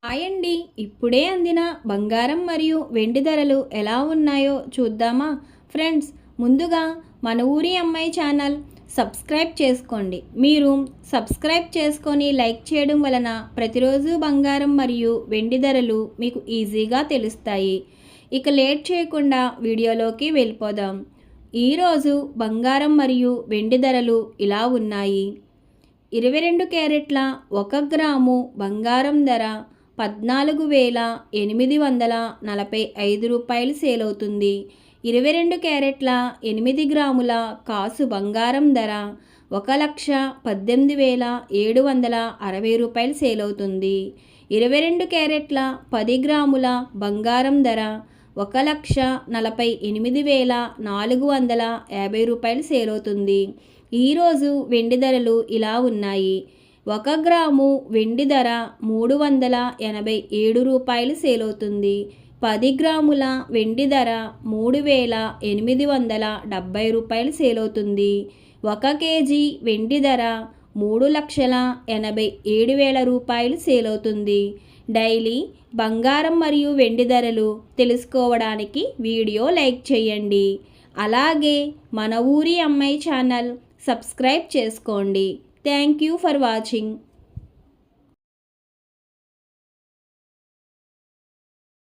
Hi అండి. ఇప్పుడే అందిన బంగారం మరియు వెండి ధరలు ఎలా ఉన్నాయో చూద్దామా ఫ్రెండ్స్? ముందుగా మన ఊరి అమ్మాయి ఛానల్ సబ్స్క్రైబ్ చేసుకోండి. మీరు సబ్స్క్రైబ్ చేసుకొని లైక్ చేయడం వలన ప్రతిరోజు బంగారం మరియు వెండి ధరలు మీకు ఈజీగా తెలుస్తాయి. ఇక లేట్ చేయకుండా వీడియోలోకి వెళ్ళిపోదాం. ఈరోజు బంగారం మరియు వెండి ధరలు ఇలా ఉన్నాయి. 22 క్యారెట్ల 1 గ్రాము బంగారం ధర 14,845 రూపాయలు సేల్ అవుతుంది. 22 క్యారెట్ల 8 గ్రాముల కాసు బంగారం ధర 1,18,760 రూపాయలు సేల్ అవుతుంది. 22 క్యారెట్ల 10 గ్రాముల బంగారం ధర 1,48,450 రూపాయలు సేల్ అవుతుంది. ఈరోజు వెండి ధరలు ఇలా ఉన్నాయి. 1 గ్రాము వెండి ధర 387 రూపాయలు సేల్ అవుతుంది. 10 గ్రాముల వెండి ధర 3,870 రూపాయలు సేల్ అవుతుంది. 1 కేజీ వెండి ధర 3,87,000 రూపాయలు సేల్ అవుతుంది. డైలీ బంగారం మరియు వెండి ధరలు తెలుసుకోవడానికి వీడియో లైక్ చేయండి. అలాగే మన ఊరి అమ్మాయి ఛానల్ సబ్స్క్రైబ్ చేసుకోండి. Thank you for watching.